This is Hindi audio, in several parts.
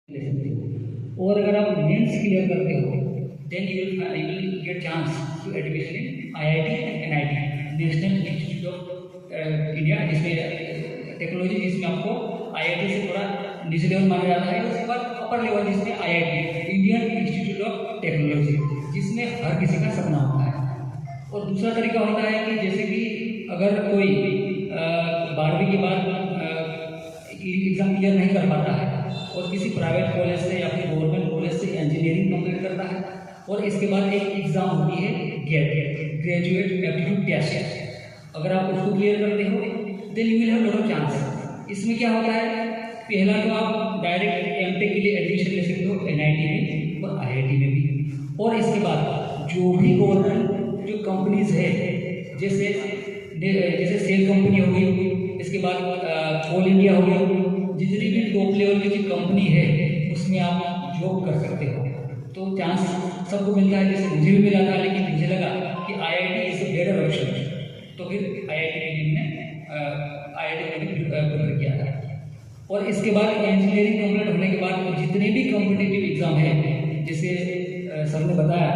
ले सकते हो। और अगर आप मेंस क्लियर करते हो then you will get chance to admission in IIT and NIT, National Institute of India, जिसमें टेक्नोलॉजी, जिसमें आपको आईआईटी से थोड़ा नीचे लेवल माना जाता है। उसके बाद अपर लेवल जिसमें IIT, Indian institute of technology, जिसमें हर किसी का सपना होता है। और दूसरा तरीका होता है कि जैसे कि अगर कोई 12वीं के बाद एग्ज़ाम क्लियर नहीं कर पाता है और किसी प्राइवेट कॉलेज से या फिर गवर्नमेंट कॉलेज से इंजीनियरिंग कंप्लीट करता है और इसके बाद एक एग्ज़ाम होती है गेट, ग्रेजुएट एप्टीट्यूड टेस्ट। अगर आप उसको क्लियर करते हो then you will have lot of chance. इसमें क्या होता है, पहला तो आप डायरेक्ट एमटेक के लिए एडमिशन ले सकते हो एनआईटी में और आईआईटी में भी। और इसके बाद जो भी गवर्नमेंट जो कंपनीज है, जैसे सेल कंपनी हो गई, इसके बाद कोल इंडिया हो गया, जितनी भी टॉप लेवल की जो कंपनी है उसमें आप जॉब कर सकते हो। तो चांस सबको मिलता है, जैसे मुझे भी मिला था, लेकिन मुझे लगा कि IIT is a better option, तो फिर आईआईटी के लिए मैंने आईआईटी में भी प्रिपेयर किया था। और इसके बाद इंजीनियरिंग कंप्लीट होने के बाद जितने भी कॉम्पिटिटिव एग्ज़ाम है, जैसे सर ने बताया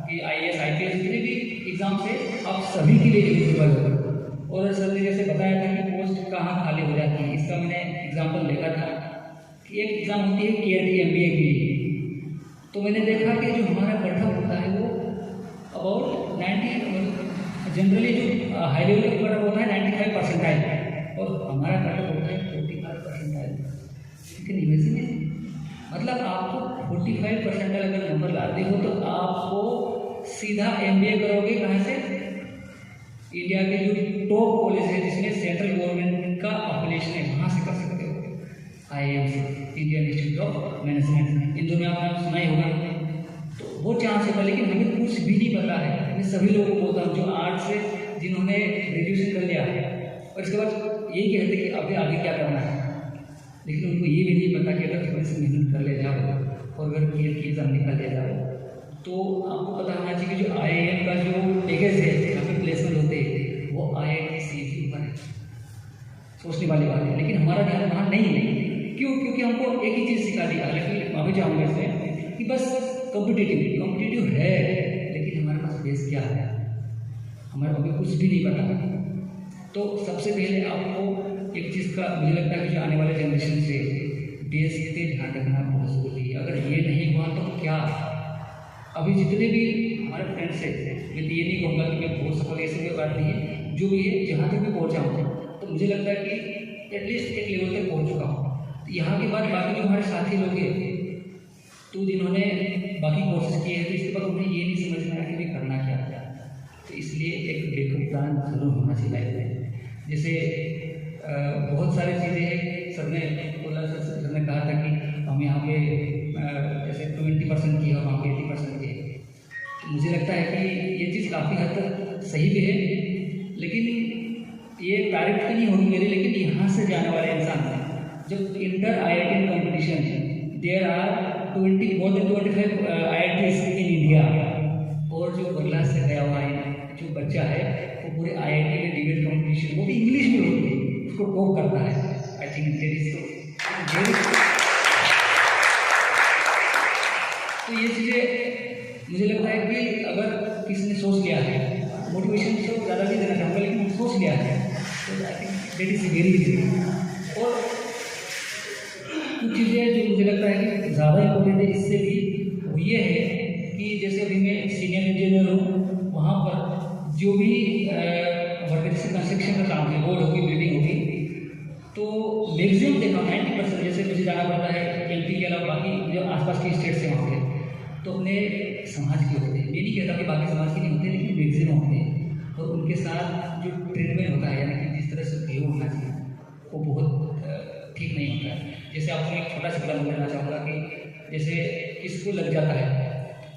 कि आईएएस आईपीएस जितने भी एग्ज़ाम से आप सभी के लिए एलिजिबल हो। और सर ने जैसे बताया था कि पोस्ट कहाँ खाली हो जाती है, इसका मैंने एग्जाम्पल देखा था कि एक एग्ज़ाम होती है केआरटी एमबीए की, तो मैंने देखा कि जो हमारा कट ऑफ होता है वो अबाउट 90, जनरली जो हाई लेवल का कट ऑफ होता है 95 परसेंटाइल और हमारा कट ऑफ होता है 45 परसेंटाइल। लेकिन इमेजिन, मतलब आपको 45 परसेंटाइल अगर नंबर लाते हो तो आपको सीधा एमबीए करोगे कहाँ से, इंडिया के जो टॉप कॉलेज है जिसमें सेंट्रल गवर्नमेंट का अफिलिएशन है वहाँ से कर सकते हो। आईआईएम से, इंडियन इंस्टीट्यूट ऑफ मैनेजमेंट, इन दोनों आपने सुना ही होगा। तो वो चांस होगा, लेकिन हमें कुछ भी नहीं पता है। मैं सभी लोगों को बोलता हूँ जो आर्ट से जिन्होंने ग्रेजुएशन कर लिया है और इसके बाद यही कहते कि अभी आगे क्या करना है, लेकिन उनको ये भी नहीं पता कि अगर थोड़ी सी मेहनत कर ले जाओ और अगर क्लियर की एग्ज़ाम निकल ले जाओ तो आपको पता होना चाहिए कि जो आईआईएम का जो पैकेज है जहाँ पे प्लेसमेंट होते हैं वो आईआईटी से ही ऊपर है। सोचने वाली बात है, लेकिन हमारा ध्यान वहाँ नहीं है। क्यों? क्योंकि हमको एक ही चीज़ सिखा दिया, लेकिन मैं भी चाहूँगा इसमें कि बस कॉम्पिटिटिव है, लेकिन हमारे पास बेस क्या है, हमारे अभी कुछ भी नहीं पता। तो सबसे पहले आपको एक चीज़ का मुझे लगता है कि जो आने वाले जनरेशन से बेस पे ध्यान रखना बहुत ज़रूरी है। अगर ये नहीं हुआ तो क्या, अभी जितने भी हमारे फ्रेंड्स हैं, मैं तो ये नहीं कहूँगा कि मैं बहुत सफल, ऐसी कोई बात नहीं है, जो भी है जहाँ तक मैं पहुँचा हूँ तो मुझे लगता है कि एटलीस्ट एक लेवल तक पहुँच चुका हूँ। तो यहाँ के बाद बाकी जो हमारे साथी लोग हैं तो जिन्होंने बाकी कोर्सेज किए हैं तो इसके बाद उन्हें ये नहीं समझ में आया कि भाई करना क्या है। तो इसलिए एक बैकअप प्लान जरूर होना चाहिए लाइफ में। जैसे बहुत सारी चीज़ें हैं, सर ने बोला, सर ने कहा था कि हम यहाँ पे जैसे 20% की है और वहाँ पे 80% की है। तो मुझे लगता है कि ये चीज़ काफ़ी हद तक सही भी है, लेकिन ये तारीफ तो नहीं होगी मेरी, लेकिन यहाँ से जाने वाले इंसान जब inter IIT competition there are 25 IITs in India, और जो बंगला से गया हुआ है जो बच्चा है वो पूरे आईआईटी में डिबेट कॉम्पिटिशन, वो भी इंग्लिश में होती है, उसको टॉप करता है। आई थिंक तो ये चीज़ें मुझे लगता है कि अगर किसी ने सोच लिया है, मोटिवेशन तो ज़्यादा नहीं देना चाहूँगा, लेकिन सोच लिया है तो I think that is very easy. और कुछ चीज़ें जो मुझे लगता है कि ज़्यादा इम्पोर्टेंट है इससे भी, वो ये है कि जैसे अभी मैं सीनियर इंजीनियर हूँ, वहाँ पर जो भी वर्क जैसे कंस्ट्रक्शन का काम है, रोड होगी, बिल्डिंग होगी, तो मैक्सिमम देखा 90%, जैसे मुझे जाना पड़ता है एमपी के अलावा बाकी जो आसपास के स्टेट से वहाँ पे, तो अपने समाज के होते हैं। मैं नहीं कहता कि बाकी समाज के नहीं होते, लेकिन मैक्सिमम होते हैं। और उनके साथ जो ट्रीटमेंट होता है, यानी कि जिस तरह से बिहेव होना चाहिए, वो बहुत ठीक नहीं होता है। जैसे आपको एक छोटा सा उदाहरण देना चाहूँगा कि जैसे किसको लग जाता है,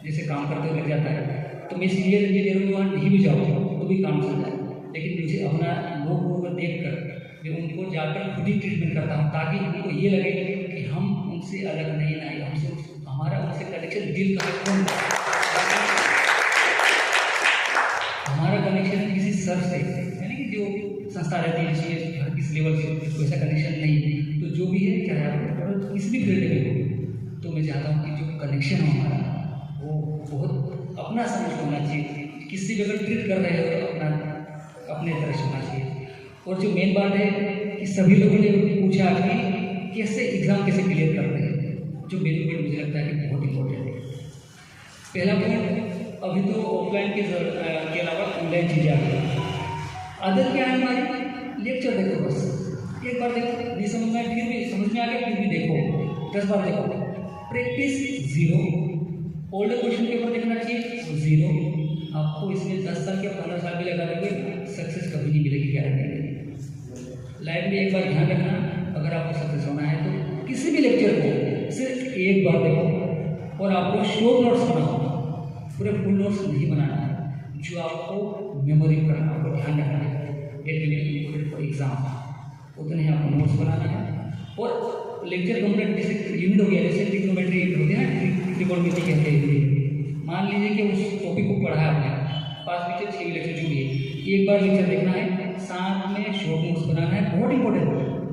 जैसे काम करते हुए लग जाता है, तो मैं सीनियर इंजीनियर हूँ, वहाँ नहीं भी जाऊँ तो भी काम चल जाए, लेकिन मुझे अपना लोगों को देख कर मैं उनको जाकर खुद ही ट्रीटमेंट करता हूँ, ताकि उनको ये लगे कि हम उनसे अलग नहीं आए, हमसे हमारा उनसे कनेक्शन दिल का खून, हमारा कनेक्शन किसी सर से, यानी कि जो संस्था रहती है हर किस लेवल से वैसा कनेक्शन नहीं है। तो जो भी है, चाहे आप किसी भी फील्ड में हो, तो मैं चाहता हूँ कि जो कनेक्शन है हमारा वो बहुत अपना समझ होना चाहिए। किसी भी अगर ट्रीट कर रहे हो तो अपना अपने तरह से होना चाहिए। और जो मेन बात है कि सभी लोगों ने पूछा कि कैसे एग्ज़ाम कैसे क्लियर करते हैं, जो मेरे पॉइंट मुझे लगता है कि बहुत इंपॉर्टेंट है। पहला पॉइंट, अभी तो ऑफलाइन के अलावा ऑनलाइन चीज़ें आ गई। अदर क्या है हमारी, लेक्चर देखो, बस एक बार देखो, नहीं समझ में आए फिर भी समझ में आ गया फिर भी देखो, 10 बार देखो। Practice zero, old question paper देखना चाहिए वो जीरो। आपको इसमें 10 साल या 15 साल भी लगा दोगे, सक्सेस कभी नहीं मिलेगी, गारंटी नहीं। लाइफ में एक बार ध्यान रखना, अगर आपको सक्सेस होना है तो किसी भी लेक्चर को सिर्फ एक बार देखो और आपको शॉर्ट नोट्स बनाओ, पूरे फुल नोट्स नहीं बनाना है। जो आपको मेमोरी करना, आपको ध्यान रखना है, it will be important for exam, उतने ही आपको नोट्स बनाना है। और लेक्चर कंप्लीट जैसे यूनिट हो गया, जैसे ट्रिग्नोमेट्री होती है ना, त्रिकोणमिति कहते हैं। मान लीजिए कि उस टॉपिक को पढ़ा है आपने, 5 पीछे 6 लेक्चर जो भी है, एक बार लेक्चर देखना है, साथ में शॉर्ट नोट्स बनाना है, बहुत important.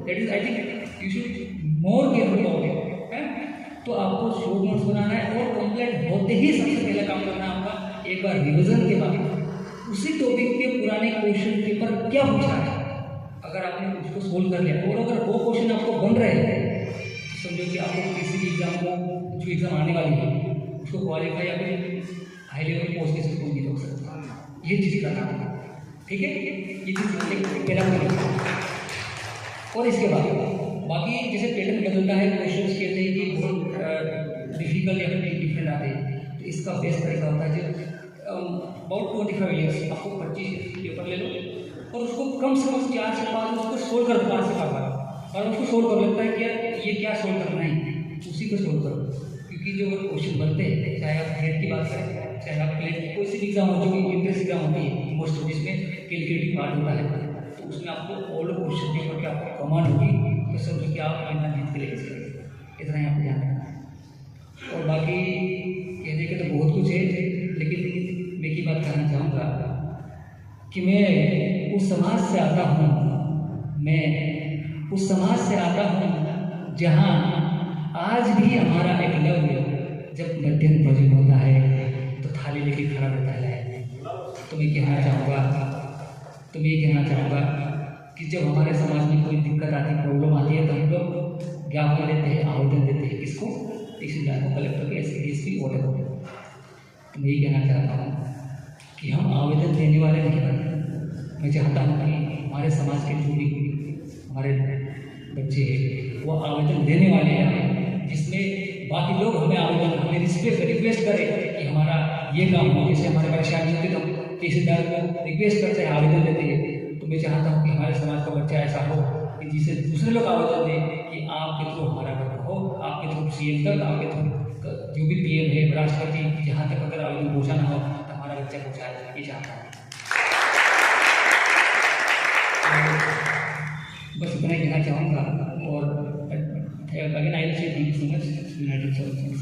That is I think you should more careful about it, है। तो आपको शॉर्ट नोट्स बनाना है और कंप्लीट होते ही सबसे पहला काम करना है आपका, एक बार रिविजन के बाद उसी टॉपिक के पुराने क्वेश्चन पेपर क्या पूछा है, अगर आपने उसको सोल्व कर लिया और अगर वो क्वेश्चन आपको बन रहे हैं तो समझो कि आपको किसी भी एग्जाम को, जो एग्जाम आने वाली है उसको क्वालिफाई या फिर हाई लेवल पोस्ट से कोई नहीं रोक सकता। ये चीज़ करना है, ठीक है, ये चीज़ पहला पॉइंट। और इसके बाद बाकी जैसे पैटर्न बदलता है, क्वेश्चन कहते हैं कि बहुत डिफिकल्ट या फिर डिफरेंट आते हैं, तो इसका बेस्ट तरीका होता है जो अबाउट 25 ईयर्स आपको 25 पेपर ले लो और उसको कम से कम 4 से 5 उसको सोल्व कर दो, 5 से 5 बार, और उसको सोल्व कर लगता है कि यार ये क्या सोल्व करना है, उसी को सोल्व करो। क्योंकि जो क्वेश्चन बनते हैं, चाहे आप हेड की बात करें, चाहे आप प्लेट कोई सी भी एग्जाम हो, जो कि इंट्रेंस एग्जाम होती है मोस्ट ऑफ, जिसमें कैलकुलेटिव पार्ट होता है, तो उसमें आपको ऑल क्वेश्चन पेपर की आपको कमांड होगी, तो समझो कि आप बिना जीत के लेके चलेंगे। इतना ही आपको ध्यान रखना है। और बाकी कहने के तो बहुत कुछ है, लेकिन मैं एक ही बात कहना चाहूँगा कि मैं उस समाज से आता हूँ, मैं उस समाज से आता हूँ जहाँ आज भी हमारा एकलव्य जब मध्याह्न भोजन होता है तो थाली लेके खड़ा रहता है। तो मैं कहना चाहूँगा कि जब हमारे समाज में कोई दिक्कत आती, प्रॉब्लम आती है, तो हम लोग ज्ञापन देते हैं, आवेदन देते हैं, किसको, तहसीलदार को, कलेक्टर के, एसपी, वॉटेवर। तो मैं ये कहना चाहता हूँ कि हम आवेदन देने वाले नहीं बनते। मैं चाहता हूँ कि हमारे समाज के जो भी हमारे बच्चे हैं वो आवेदन देने वाले हैं, जिसमें बाकी लोग हमें हमें रिक्वेस्ट करें कि हमारा ये काम हो। जैसे हमारे परेशानी होती है तो हम तहसीलदार को रिक्वेस्ट करते हैं, आवेदन देते हैं। तो मैं चाहता हूँ कि हमारे समाज का बच्चा ऐसा हो कि जिसे दूसरे लोग आवेदन दें कि आपके थ्रू हमारा वर्क हो, आपके थ्रू CM तक, आपके थ्रू जो भी PM है, राष्ट्रपति, जहाँ तक अगर आवेदन पहुँचाना हो तो हमारा बच्चा पहुँचाए, ये चाहता हूँ। बस इतना ही कहना चाहूँगा। और again I will say thank you so much United service.